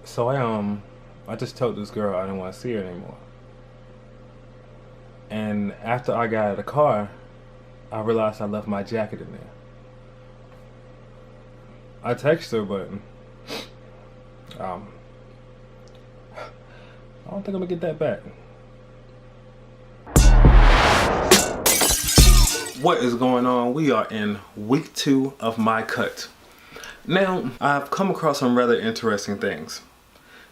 So I just told this girl I didn't want to see her anymore. And after I got out of the car, I realized I left my jacket in there. I texted her, but I don't think I'm gonna get that back. What is going on? We are in week 2 of my cut. Now, I've come across some rather interesting things.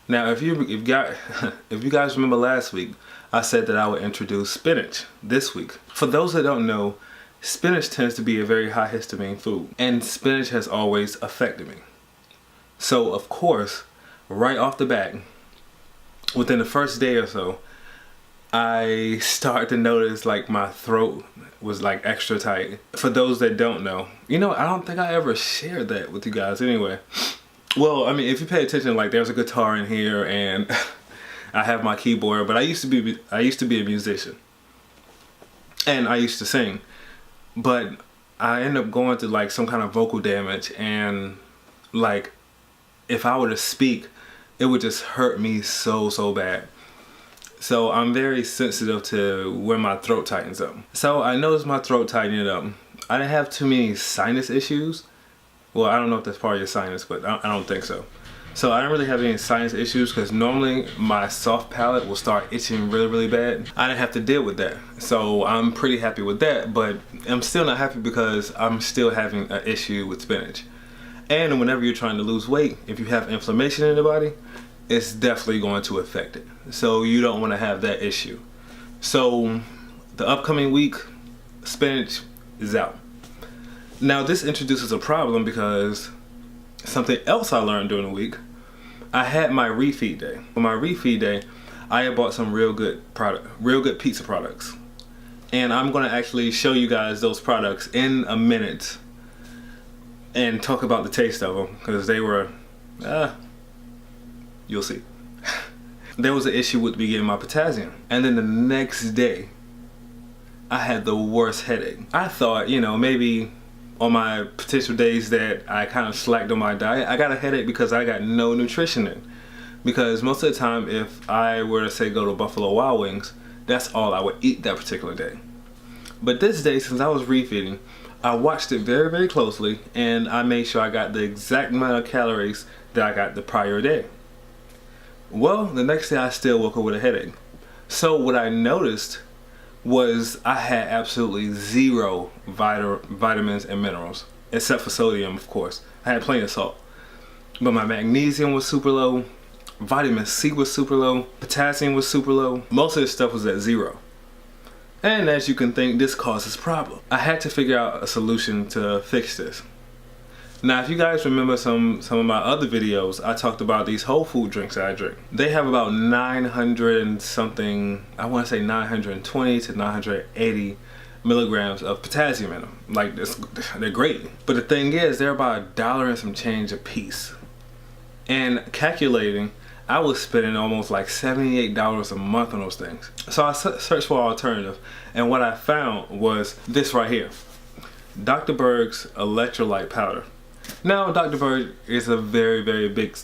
Now, if you guys remember last week, I said that I would introduce spinach this week. For those that don't know, spinach tends to be a very high histamine food, and spinach has always affected me. So, of course, right off the bat, within the first day or so, I started to notice like my throat was like extra tight. For those that don't know, I don't think I ever shared that with you guys anyway. Well, I mean, if you pay attention, like there's a guitar in here and I have my keyboard, but I used to be a musician and I used to sing, but I ended up going through like some kind of vocal damage, and like if I were to speak, it would just hurt me so bad. So I'm very sensitive to when my throat tightens up. So I noticed my throat tightening up. I didn't have too many sinus issues. Well, I don't know if that's part of your sinus, but I don't think so. So I don't really have any sinus issues because normally my soft palate will start itching really bad. I didn't have to deal with that. So I'm pretty happy with that, but I'm still not happy because I'm still having an issue with spinach. And whenever you're trying to lose weight, if you have inflammation in the body, it's definitely going to affect it. So you don't want to have that issue. So the upcoming week, spinach is out. Now this introduces a problem because something else I learned during the week, I had my refeed day. For my refeed day, I had bought some real good pizza products. And I'm gonna actually show you guys those products in a minute and talk about the taste of them, because they were, you'll see. There was an issue with me getting my potassium. And then the next day, I had the worst headache. I thought, maybe on my potential days that I kind of slacked on my diet, I got a headache because I got no nutrition in. Because most of the time, if I were to say go to Buffalo Wild Wings, that's all I would eat that particular day. But this day, since I was refeeding, I watched it very closely, and I made sure I got the exact amount of calories that I got the prior day. Well, the next day I still woke up with a headache. So what I noticed was I had absolutely zero vitamins and minerals, except for sodium, of course. I had plenty of salt. But my magnesium was super low, vitamin C was super low, potassium was super low. Most of this stuff was at 0. And as you can think, this causes problems. I had to figure out a solution to fix this. Now, if you guys remember some of my other videos, I talked about these whole food drinks that I drink. They have about 900 and something, I want to say 920 to 980 milligrams of potassium in them. Like, they're great. But the thing is, they're about $1 and some change a piece. And calculating, I was spending almost like $78 a month on those things. So I searched for an alternative, and what I found was this right here. Dr. Bergs Electrolyte powder. Now, Dr. Berg is a very big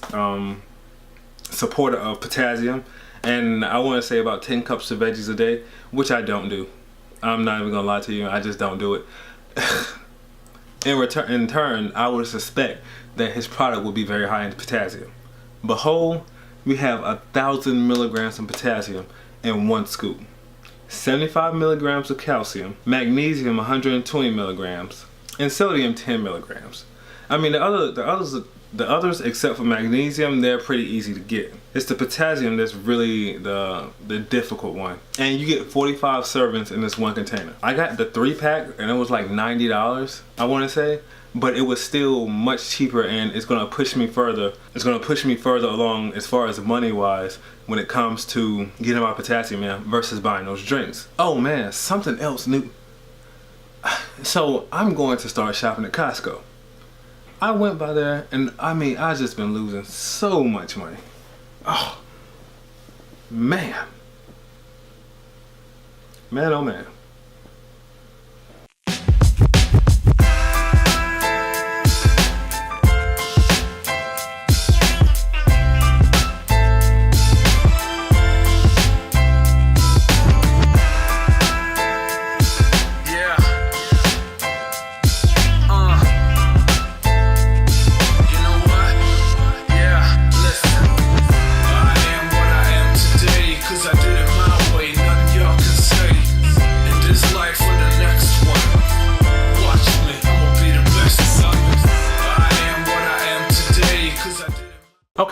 supporter of potassium, and I want to say about 10 cups of veggies a day, which I don't do. I'm not even gonna lie to you, I just don't do it. In turn, I would suspect that his product will be very high in potassium. Behold, we have 1,000 milligrams of potassium in 1 scoop, 75 milligrams of calcium, magnesium 120 milligrams, and sodium 10 milligrams. I mean, the others except for magnesium, they're pretty easy to get. It's the potassium that's really the difficult one. And you get 45 servings in this one container. I got the 3-pack and it was like $90, I want to say. But it was still much cheaper, and it's gonna push me further. It's gonna push me further along as far as money wise when it comes to getting my potassium in versus buying those drinks. Oh man, something else new. So I'm going to start shopping at Costco. I went by there, and I mean, I just been losing so much money. Oh, man. Man, oh man.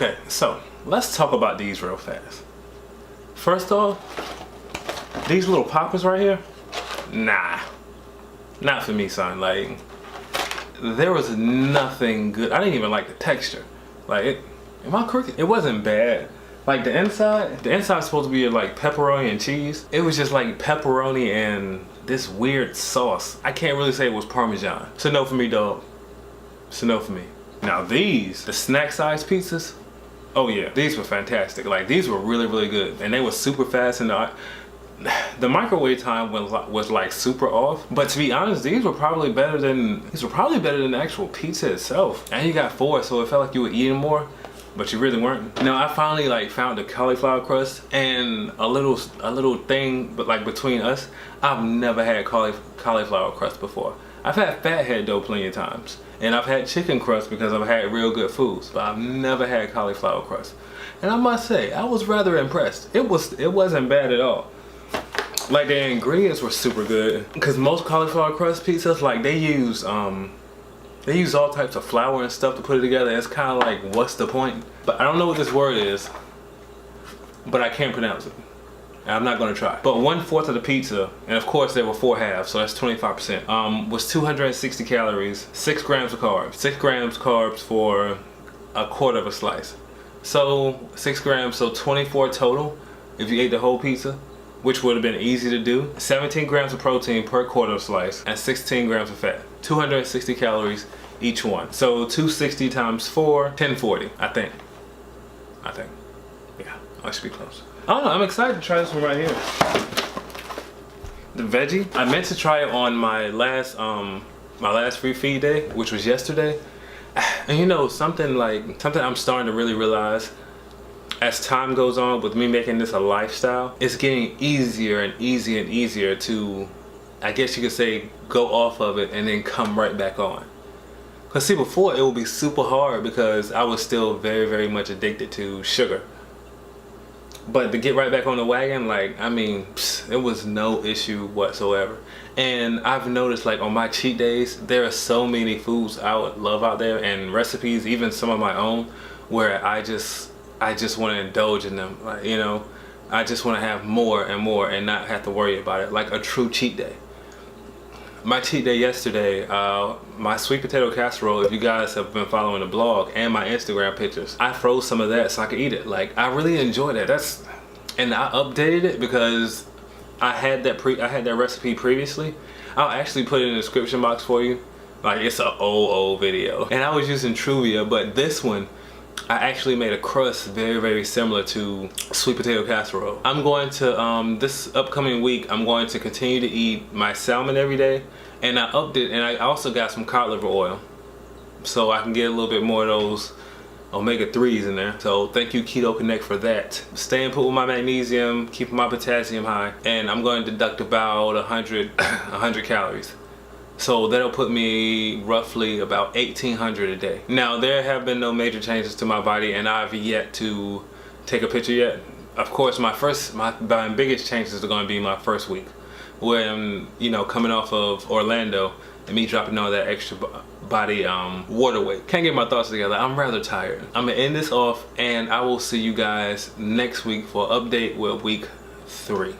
Okay, so let's talk about these real fast. First off, these little poppers right here, nah, not for me, son. Like, there was nothing good. I didn't even like the texture. Like, am I crooked? It wasn't bad. Like the inside's supposed to be like pepperoni and cheese. It was just like pepperoni and this weird sauce. I can't really say it was Parmesan. So no for me, dog. So no for me. Now these, the snack size pizzas, oh yeah, these were fantastic. Like these were really, really good. And they were super fast, and the microwave time was like super off. But to be honest, these were probably better than the actual pizza itself. And you got 4, so it felt like you were eating more, but you really weren't. Now I finally like found the cauliflower crust, and a little thing, but like between us, I've never had cauliflower crust before. I've had fathead dough plenty of times, and I've had chicken crust because I've had real good foods, but I've never had cauliflower crust. And I must say, I was rather impressed. It wasn't bad at all. Like the ingredients were super good, because most cauliflower crust pizzas, like they use all types of flour and stuff to put it together. It's kind of like, what's the point? But I don't know what this word is, but I can't pronounce it. And I'm not gonna try. But 1/4 of the pizza, and of course there were 4 halves, so that's 25%, was 260 calories, 6 grams of carbs. 6 grams carbs for a quarter of a slice. So 6 grams, so 24 total if you ate the whole pizza, which would have been easy to do. 17 grams of protein per quarter of slice, and 16 grams of fat. 260 calories each one. So 260 times 4, 1040, I think. Yeah, I should be close. I don't know, I'm excited to try this one right here. The veggie, I meant to try it on my last free feed day, which was yesterday. And you know, something I'm starting to really realize as time goes on with me making this a lifestyle, it's getting easier and easier to, I guess you could say, go off of it and then come right back on. Cause see, before it would be super hard because I was still very, very much addicted to sugar. But to get right back on the wagon, like, I mean, it was no issue whatsoever. And I've noticed, like, on my cheat days, there are so many foods I would love out there, and recipes, even some of my own, where I just want to indulge in them. Like, you know, I just want to have more and more and not have to worry about it. Like a true cheat day. My cheat day yesterday, my sweet potato casserole, if you guys have been following the blog and my Instagram pictures, I froze some of that so I could eat it. Like, I really enjoyed it. And I updated it because I had that recipe previously. I'll actually put it in the description box for you. Like, it's an old video. And I was using Truvia, but this one, I actually made a crust very, very similar to sweet potato casserole. I'm going to, this upcoming week, I'm going to continue to eat my salmon every day. And I upped it, and I also got some cod liver oil. So I can get a little bit more of those omega-3s in there. So thank you, Keto Connect, for that. Staying put with my magnesium, keeping my potassium high. And I'm going to deduct about 100 calories. So that'll put me roughly about 1,800 a day. Now, there have been no major changes to my body, and I've yet to take a picture yet. Of course, my biggest changes are going to be my first week, where I'm, you know, coming off of Orlando and me dropping all that extra body water weight. Can't get my thoughts together. I'm rather tired. I'm gonna end this off, and I will see you guys next week for an update with week 3.